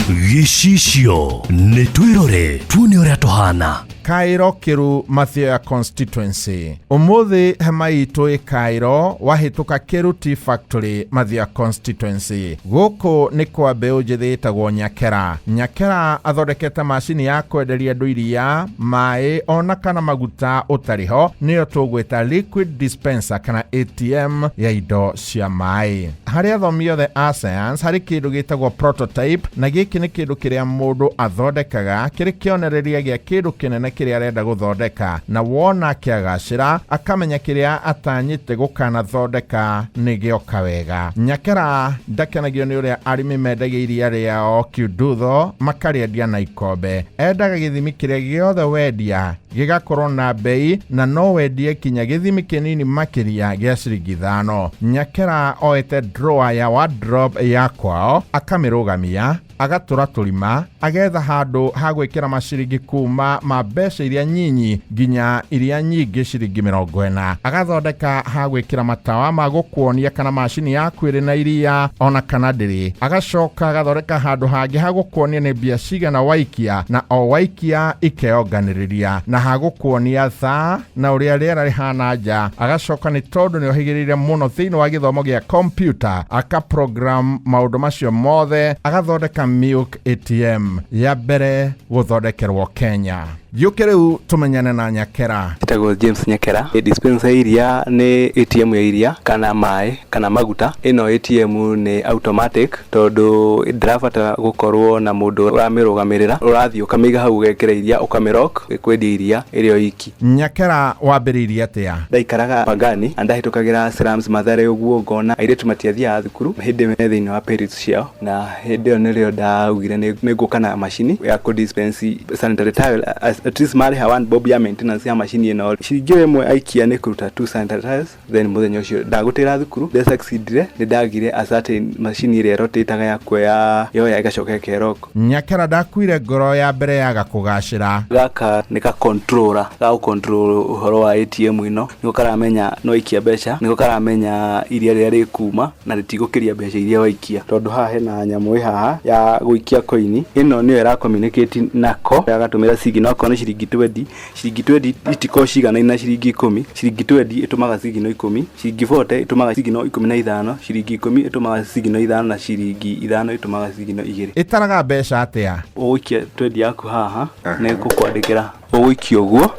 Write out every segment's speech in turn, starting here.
Gicicio nĩ twirore tuone uria tuhana. Cairo Kiru Mathia constituency. Umuthi hema itu I Cairo wahituka Kiru Tea Factory Mathia constituency. Guku ni kwa mbeu njithi itagwo Nyakera. Nyakera athondekete macini ya kwenderia andu iria, mai ona kana maguta utariho, niyo tugwita liquid dispenser kana ATM ya indo cia mai. Hari athomi othe a science hari kindu gitagwo prototype, na giki ni kindu kiria mundu athondekaga kiri kionereria gia kindu kinene kiria arenda guthondeka, na wona kiagacira akamenya kiria atanyite gukana thondeka nigioka wega. Nyakera ndakenagio ni uria arimi mendagia iria riao kiundutho makariendia na ikombe. Endaga githimi kiria giothe wendia gigakorwo na bei, na no wendie kinya githimi kinini makiria gia ciringi 5. Nyakera oete drawer ya wardrobe ya kwao akamirugamia, agatura tulima, agetha handu ha gwikira maciringi kuma mbeca iria nyinyi nginya iria nyingi ciringi 40. Agathondeka ha gwikira matawa ma gukuonia kana macini yaku iri na iria ona kana ndiri. Agacoka agathondeka handu hangi ha gukuonia ni mbia cigana waikia, na o waikia ikeonganiriria, na ha gukuonia thaa na uria riera rihana nja. Agacoka ni tondu ni ohigirire muno thiini wa githomo gia computer aka program maundu macio mothe. Agathondeka milk ATM ya mbere guthondekerwo Kenya. Yukiriu tumenyane na Nyakera. Itago James Nyakera. Dispenser iria ni ATM ya iria kana mai kana maguta. Ino ATM ni automatic tondu ndirabata gukorwo na mundu uramirugamirira, urathii ukamiga hau ugekira iria ukamirock ikwendia iria irio iki. Nyakera wambiriria atia? Ndaikaraga Pangani andahitukagira slums Mathare uguo ngona airetu matiathia thukuru hindi thiini wa periods ciao, na hindi yo nirio ndaugire ni ngukana machine ya ku dispense sanitary towel at least mari hawan bob ya maintenance ya machine ino ciringi imwe aikia ni kuruta 2 sanitary towels. Then muthenya ucio ndagutira thukuru nde succeedire ni ndagire a certain machine ire rotateaga ya kuya yo ya igacoka ikeroko. Nyakera ndakuire ngoro ya mbere ya gakugacira gaka ni ka controller ga control uhoro wa ATM ino niko karamenya no ikia mbeca, niko karamenya iria ria rikuma na ritigukiria mbeca iria waikia, tondu haha hena nyamu haha ya guikia coin ino niyo era communicate nako yagatumira signal kone ciringi 20 itiko cigana ina ciringi 10, ciringi 20 itumaga signal 10, ciringi 40 itumaga signal 15, ciringi 10 itumaga signal 5, na ciringi 5 itumaga signal 2. Itaraga mbeca atia? Uikia 20 yaku haha ne kukwandikira uikia uguo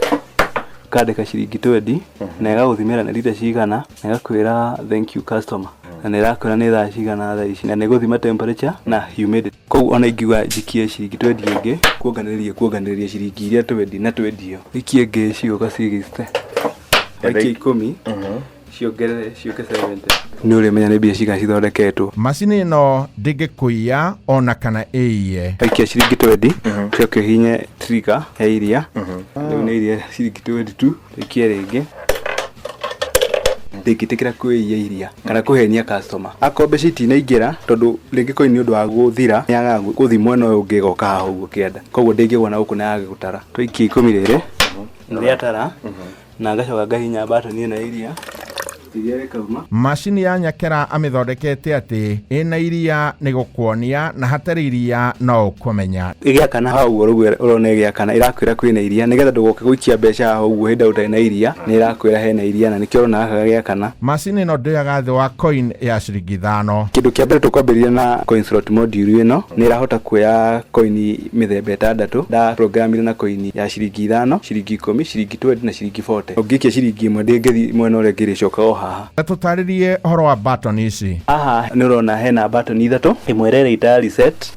kadeka ciringi 20 na igaguthimira na lita cigana na igakwira thank you customer, na nirakwira ni thaa cigana thaa ici, na niguthima temperature na humidity. Kou ona ingiwa jikie ciringi 20 ingi kuonganiriria ciringi iria 20 na 20 yo ikie ngi cioka cigiste ikie 10 ciongerere cioke 70. Ni uri menya ni mbia cigana cithondeketwo. Macini ino ndingikuia ona kana iie ikie ciringi 20 cioke hinye trigger ya iria riu ni iria ciringi 22 ikie ringi ndikitikira kuiya iria kana kuhenia customer akombe citi na ingira tondu ringi coin ni undu wa guthira yaga guthimwo no ungigoka haha uguo kienda, koguo ndingigona guku na yage gutara twikie 10 riri ndi atara na ngacoka ngahinya batoni na iria macini ya Nyakera amithondekete ati ina iria ni gukuonia na hatari iria no ukumenya igia kana hau urone igia kana irakwira kwina iria nigetha ndugoke guikia mbeca hau hinda utana iria ni irakwira hena iria na nikio rona gagia kana. Macini no ndiaga thi wa coin ya ciringi 5. Kindu kia mbere tukwambiriria na coin slot module ino ni irahota kuya coin mithemba 6 da programire na coin ya ciringi 5, ciringi 10, ciringi 20 na ciringi 40. Ugikia ciringi 1 ndingithi mwena ule ngiricoka o haha. Tutaririe horo wa button ici. Aha ni urona hena button 3 imwerere ita reset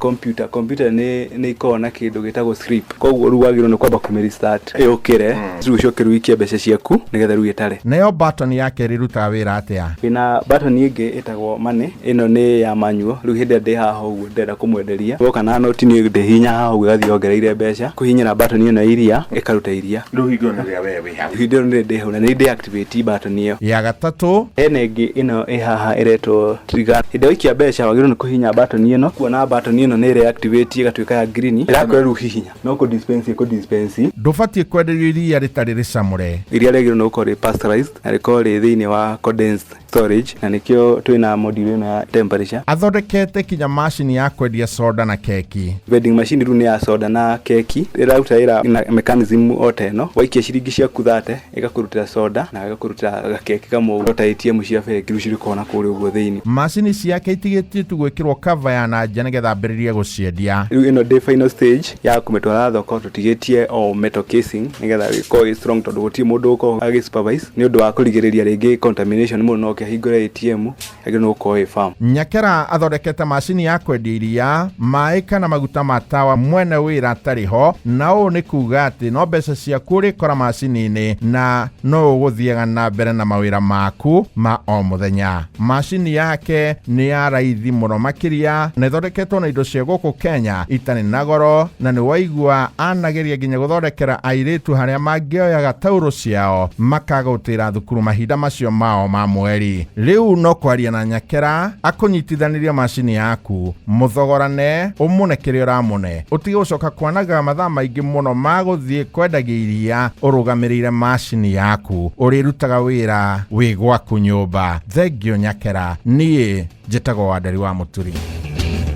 computer ni ikona kindu gitagwo sleep, koguo ruagiro ni kwamba kumirestart yukire riu coke ruikie mbeca ciaku nigetha ru itare. Nayo button yake riruta wira atia? Ina button ingi itagwo money, ino ni ya manual. Riu hindi ndi haha uguo ndenda kumwenderia woka na noti ni ndi hinya haha uguo gathi ongereire mbeca kuhinyira button ino iria ikaruta iria riu hingona ria wewe haha hindi ndi hau na ni deactivate button iyo ya gatatu. Enegi ino haha ireto trigger indo ikia mbeca wagiro ni kuhinya button ino, kuona button ino ni reactivate igatuika ya green irakwe ru hihinya no ku dispense ndufatie kwenderia iria ritari ricamure iria regiro no ko pasteurized na riko ri thiini wa condensed storage, na nikio twina module na temperature. Athondekete kinya machine ya kwendia soda na keki. Vending machine rune ya soda na keki iraruta na mechanism oteno waikia ciringi ciaku 30 igakurutira soda na igakurutira keki kama ota ATM cia bengi ruciri kona kuri uguo thiini. Machine ciake itigitie tu gwikirwo cover ya na nja nigetha ambiririe guciendia. Riu ino the final stage ya kumetwara thoko tutigitie o metal casing nigetha giko strong tondu guti mundu uko agi supervise ni undu wa kurigiriria ringi contamination muno no kihingura ATM agino uko farm. Nyakera athondekete machine ya kwendia iria mai kana maguta matawa mwene wira tariho na u ni kuga ati no mbeca ciaku urikora machine-ini na no uguthiaga na mbere na mawira maku ma o muthenya. Machine yake ni ya raithi muno makiria na ithondeketwo na indo cia guku Kenya itani na goro na ni waigua anageria nginya guthondekera airitu haria mangioyaga tauro ciao makagutira thukuru mahinda macio mao ma mweri. Riu no kwaria na Nyakera akunyitithaniria machine yaku muthogorane umunekere uramune utige ucoka kwanaga mathaa maingi muno maguthie kwendagia iria urugamirire machine yaku urirutaga wira wi gwaku nyumba. Thengio Nyakera, nie njitagwo Wanderi wa Muturi.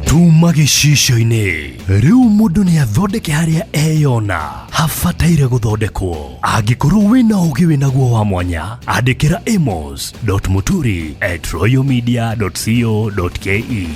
Tuma Gicicio-ini riu mundu ni athondeke haria eyona habataire guthondekwo. Angikorwo wina ugi winaguo wa mwanya andikira amos.muturi@royalmedia.co.ke.